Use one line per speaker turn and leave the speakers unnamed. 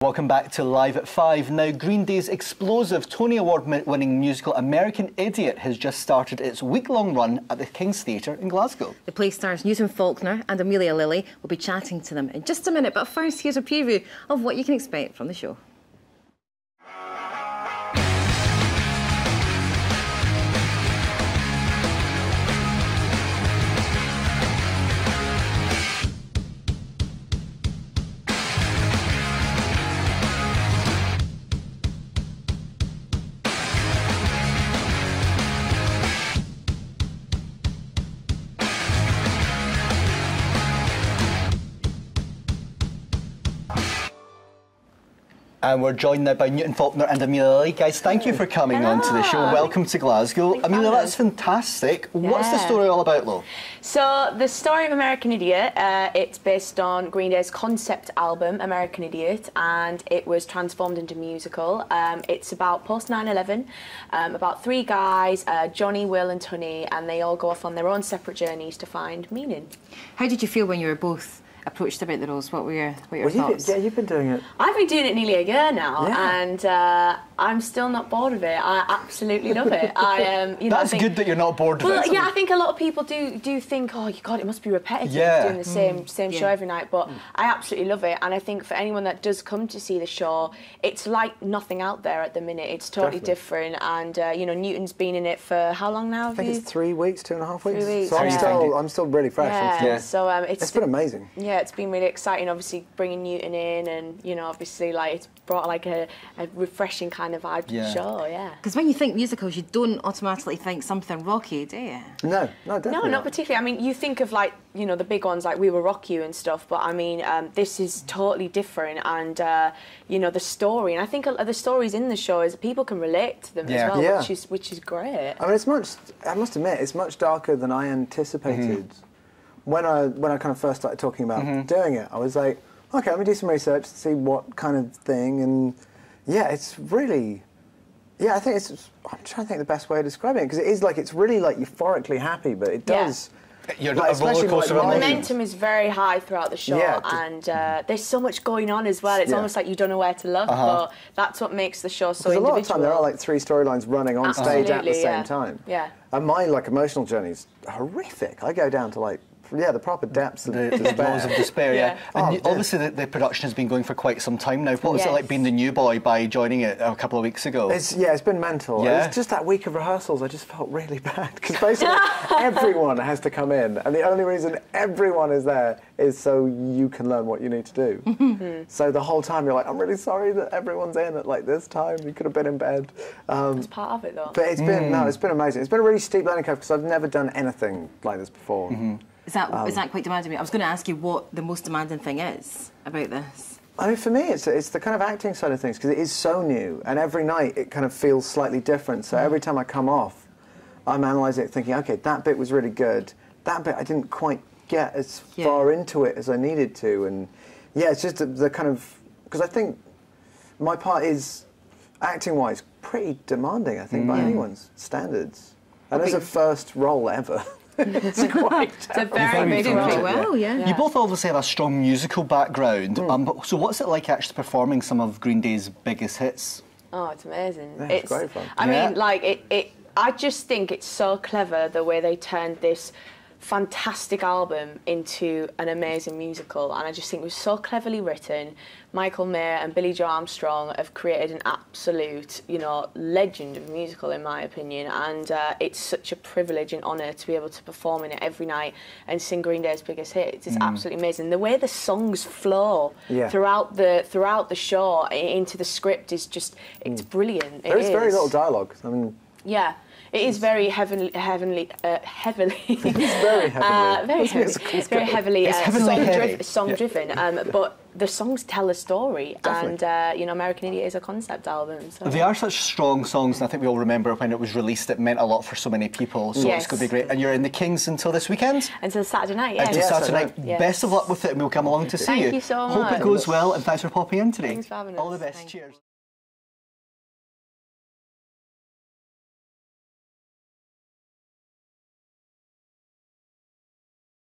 Welcome back to Live at 5. Now, Green Day's explosive Tony Award-winning musical American Idiot has just started its week-long run at the King's Theatre in Glasgow.
The play stars Faulkner and Amelia Lily. Will be chatting to them in just a minute, but first here's a preview of what you can expect from the show.
And we're joined now by Faulkner and Amelia Lily. Guys, thank you for coming on to the show. Welcome to Glasgow. Amelia, that's fantastic. Yeah. What's the story all about, though?
So, the story of American Idiot, it's based on Green Day's concept album, American Idiot, and it was transformed into a musical. It's about post 9/11, about three guys, Johnny, Will and Tony, and they all go off on their own separate journeys to find meaning.
How did you feel when you were both approached about the roles? What were your thoughts?
You've been doing it.
I've been doing it nearly a year now, and I'm still not bored of it. I absolutely love it.
That's good that you're not bored of it.
Well, yeah, I think a lot of people do think, oh, God, it must be repetitive doing the same show every night. But I absolutely love it, and I think for anyone that does come to see the show, it's like nothing out there at the minute. It's totally different, and you know, Newton's been in it for how long now?
I think it's 3 weeks, 2.5 weeks.
3 weeks.
So I'm still really fresh.
Yeah. So it's
been amazing.
Yeah, it's been really exciting, obviously, bringing Newton in, and, you know, obviously, like, it's brought, like, a refreshing kind of vibe to the show,
Because when you think musicals, you don't automatically think something rocky, do you?
No, definitely
No, not particularly. I mean, you think of, like, you know, the big ones, like We Will Rock You and stuff, but, I mean, this is totally different, and, you know, the story, and I think the stories in the show is people can relate to them as well, which is great.
I mean, I must admit, it's much darker than I anticipated. When I kind of first started talking about doing it, I was like, okay, let me do some research to see what kind of thing, and yeah, it's really, I think I'm trying to think the best way of describing it, because it is like, it's really like euphorically happy, but it does.
You're like, especially
the momentum is very high throughout the show, and there's so much going on as well. It's almost like you don't know where to look, but that's what makes the show so individual.
A lot of time there are like 3 storylines running on stage at the same time.
Yeah.
And my emotional journey's horrific. I go down to like, the proper depths of despair.
And obviously the production has been going for quite some time now. What was it like being the new boy by joining it a couple of weeks ago?
It's been mental. It was just that week of rehearsals, I just felt really bad, because basically everyone has to come in, and the only reason everyone is there is so you can learn what you need to do. So the whole time you're like, I'm really sorry that everyone's in at like this time. You could have been in bed.
It's part of it, though.
But it's been it's been amazing. It's been a really steep learning curve, because I've never done anything like this before.
Is that quite demanding? I was going to ask you what the most demanding thing is about this.
I mean, for me, it's the kind of acting side of things, because it is so new, and every night it kind of feels slightly different. So every time I come off, I'm analysing it, thinking, okay, that bit was really good. That bit I didn't quite get as far into it as I needed to, and it's just the kind of, because I think my part is, acting-wise, pretty demanding, I think, by anyone's standards. And as a first role ever. It's quite
very
well,
You both obviously have a strong musical background. So what's it like actually performing some of Green Day's biggest hits?
Oh, it's amazing.
Yeah, it's great fun.
I mean, like, I just think it's so clever the way they turned this fantastic album into an amazing musical, and I just think it was so cleverly written. Michael Mayer and Billie Joe Armstrong have created an absolute, you know, legend of a musical, in my opinion, and it's such a privilege and honour to be able to perform in it every night and sing Green Day's biggest hits. It's absolutely amazing. The way the songs flow throughout the show into the script is just, it's brilliant.
There is very little dialogue. I mean,
it is very heavily. It's very heavily. Song-driven. But the songs tell a story, and you know, American Idiot is a concept album. So.
They are such strong songs, and I think we all remember when it was released. It meant a lot for so many people. So it's going to be great. And you're in the Kings until this weekend.
Until Saturday night.
Until Saturday night. Yes. Best of luck with it, and we'll come along to see you.
Thank you so much.
Hope it goes well, and thanks for popping in today.
Thanks for having us.
All the best. Cheers.